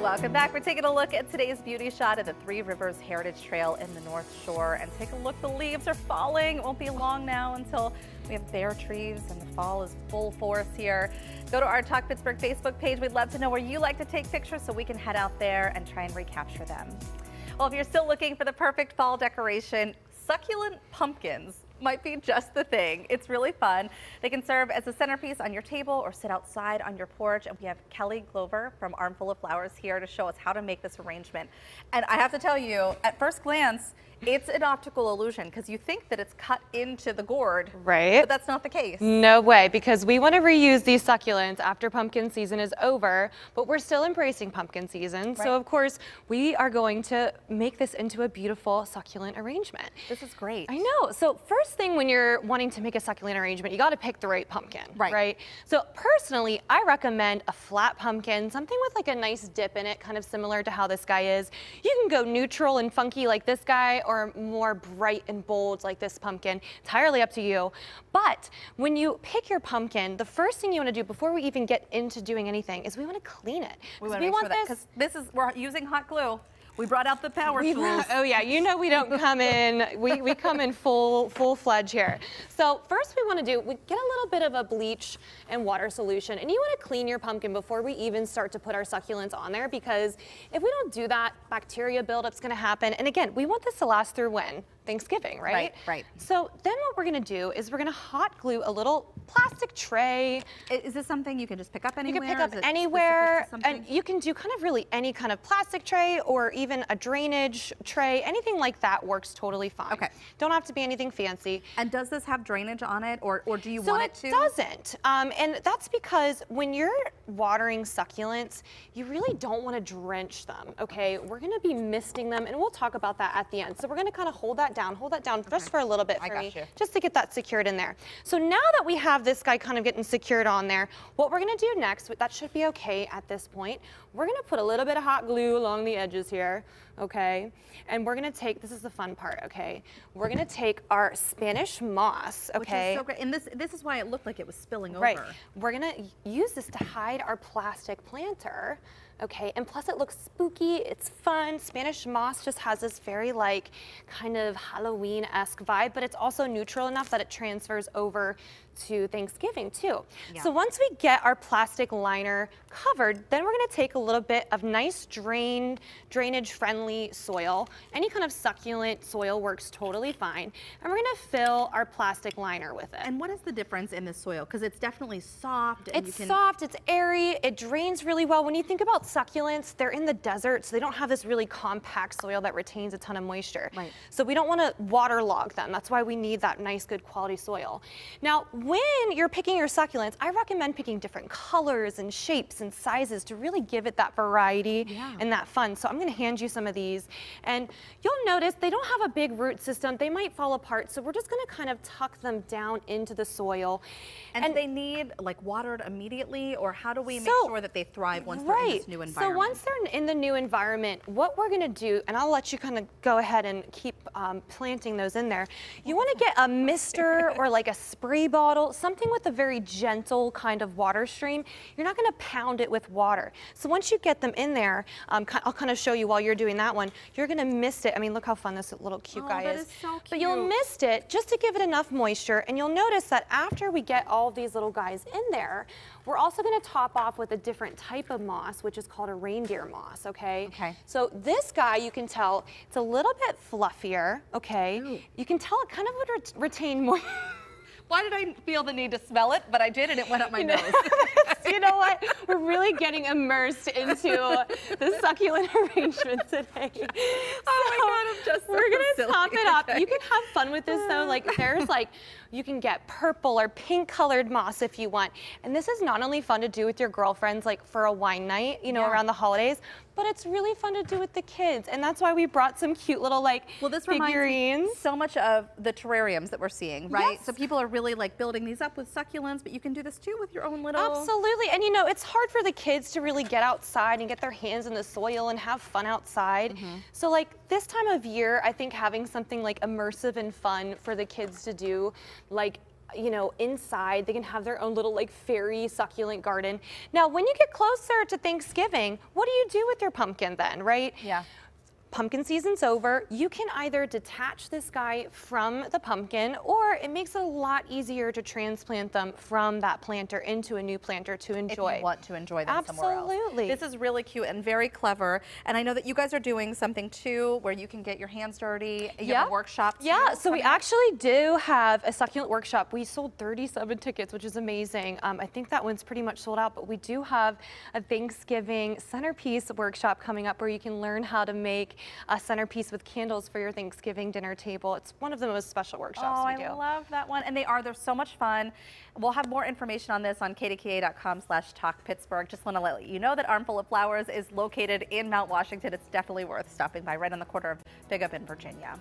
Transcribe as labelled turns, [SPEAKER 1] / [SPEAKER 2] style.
[SPEAKER 1] Welcome back. We're taking a look at today's beauty shot at the Three Rivers Heritage Trail in the North Shore. And take a look, the leaves are falling. It won't be long now until we have bare trees and the fall is full force here. Go to our Talk Pittsburgh Facebook page. We'd love to know where you like to take pictures so we can head out there and try and recapture them. Well, if you're still looking for the perfect fall decoration, succulent pumpkins might be just the thing. It's really fun. They can serve as a centerpiece on your table or sit outside on your porch. And we have Kelly Glover from Armful of Flowers here to show us how to make this arrangement. And I have to tell you, at first glance, it's an optical illusion because you think that it's cut into the gourd,
[SPEAKER 2] right?
[SPEAKER 1] But that's not the case.
[SPEAKER 2] No way, because we want to reuse these succulents after pumpkin season is over, but we're still embracing pumpkin season. Right. So of course, we are going to make this into a beautiful succulent arrangement.
[SPEAKER 1] This is great.
[SPEAKER 2] I know. So first thing when you're wanting to make a succulent arrangement, you got to pick the right pumpkin, right? So personally, I recommend a flat pumpkin, something with like a nice dip in it, kind of similar to how this guy is. You can go neutral and funky like this guy, or more bright and bold like this pumpkin. Entirely up to you. But when you pick your pumpkin, the first thing you want to do before we even get into doing anything is we want to clean it.
[SPEAKER 1] We want this, because we're using hot glue. We brought out the power tools.
[SPEAKER 2] Oh yeah, you know we don't come in, we come in full-fledged here. So first we want to do, we get a little bit of a bleach and water solution, and you want to clean your pumpkin before we even start to put our succulents on there, because if we don't do that, bacteria buildup's going to happen. And again, we want this to last through when? Thanksgiving, right?
[SPEAKER 1] Right.
[SPEAKER 2] So then what we're going to do is we're going to hot glue a little plastic tray.
[SPEAKER 1] Is this something you can just pick up anywhere?
[SPEAKER 2] You can pick up anywhere, and you can do kind of really any kind of plastic tray or even a drainage tray. Anything like that works totally fine.
[SPEAKER 1] Okay.
[SPEAKER 2] Don't have to be anything fancy.
[SPEAKER 1] And does this have drainage on it, or do you want it to?
[SPEAKER 2] So it doesn't, and that's because when you're watering succulents, you really don't want to drench them, okay? We're going to be misting them, and we'll talk about that at the end. So we're going to kind of hold that down just for a little bit for me, just to get that secured in there. So now that we have this guy kind of getting secured on there, what we're going to do next, that should be okay at this point, we're going to put a little bit of hot glue along the edges here, okay? And we're going to take, this is the fun part, okay? We're going to take our Spanish moss, okay?
[SPEAKER 1] Which is so great. And this is why it looked like it was spilling over.
[SPEAKER 2] Right. We're going to use this to hide our plastic planter. Okay, and plus it looks spooky, it's fun. Spanish moss just has this very like kind of Halloween-esque vibe, but it's also neutral enough that it transfers over to Thanksgiving too. Yeah. So once we get our plastic liner covered, then we're gonna take a little bit of nice drainage-friendly soil. Any kind of succulent soil works totally fine. And we're gonna fill our plastic liner with it.
[SPEAKER 1] And what is the difference in this soil? Because it's definitely soft.
[SPEAKER 2] And soft, it's airy, it drains really well. When you think about succulents, they're in the desert, so they don't have this really compact soil that retains a ton of moisture.
[SPEAKER 1] Right.
[SPEAKER 2] So we don't wanna waterlog them. That's why we need that nice, good quality soil. Now, when you're picking your succulents, I recommend picking different colors and shapes and sizes to really give it that variety and that fun. So I'm gonna hand you some of these, and you'll notice they don't have a big root system. They might fall apart, so we're just gonna kind of tuck them down into the soil.
[SPEAKER 1] And do they need like watered immediately, or how do we make sure that they thrive once they're in this new environment?
[SPEAKER 2] So once they're in the new environment, what we're gonna do, and I'll let you kind of go ahead and keep planting those in there. You wanna get a mister or like a spray bottle, something with a very gentle kind of water stream. You're not gonna pound it with water. So once you get them in there, I'll kind of show you while you're doing that one, you're gonna mist it. I mean, look how fun this little cute guy is.
[SPEAKER 1] So cute.
[SPEAKER 2] But you'll mist it just to give it enough moisture, and you'll notice that after we get all these little guys in there, we're also gonna top off with a different type of moss, which is called a reindeer moss, okay?
[SPEAKER 1] Okay.
[SPEAKER 2] So this guy, you can tell, it's a little bit fluffier, okay?
[SPEAKER 1] Ooh.
[SPEAKER 2] You can tell it kind of would retain more.
[SPEAKER 1] Why did I feel the need to smell it? But I did, and it went up my nose.
[SPEAKER 2] You know what? We're really getting immersed into the succulent arrangement today.
[SPEAKER 1] Oh my God, I'm just so
[SPEAKER 2] We're gonna
[SPEAKER 1] silly.
[SPEAKER 2] top it up. You can have fun with this though. Like there's like, you can get purple or pink colored moss if you want. And this is not only fun to do with your girlfriends like for a wine night, you know, around the holidays, but it's really fun to do with the kids. And that's why we brought some cute little like
[SPEAKER 1] this
[SPEAKER 2] figurines.
[SPEAKER 1] Reminds me so much of the terrariums that we're seeing, right?
[SPEAKER 2] Yes.
[SPEAKER 1] So people are really like building these up with succulents, but you can do this too with your own little.
[SPEAKER 2] Absolutely. And you know, it's hard for the kids to really get outside and get their hands in the soil and have fun outside. So like this time of year, I think having something like immersive and fun for the kids to do, like you know, inside. They can have their own little like fairy succulent garden. Now, when you get closer to Thanksgiving, what do you do with your pumpkin then, right?
[SPEAKER 1] Yeah.
[SPEAKER 2] Pumpkin season's over. You can either detach this guy from the pumpkin, or it makes it a lot easier to transplant them from that planter into a new planter to enjoy.
[SPEAKER 1] If you want to enjoy them somewhere else.
[SPEAKER 2] Absolutely.
[SPEAKER 1] This is really cute and very clever. And I know that you guys are doing something too where you can get your hands dirty. You have a workshop too.
[SPEAKER 2] Yeah, so we actually do have a succulent workshop. We sold 37 tickets, which is amazing. I think that one's pretty much sold out, but we do have a Thanksgiving centerpiece workshop coming up where you can learn how to make a centerpiece with candles for your Thanksgiving dinner table. It's one of the most special workshops we do.
[SPEAKER 1] I love that one. And they're so much fun. We'll have more information on this on kdka.com/talkpittsburgh. Just want to let you know that Armful of Flowers is located in Mount Washington. It's definitely worth stopping by, right on the corner of Big Up in Virginia.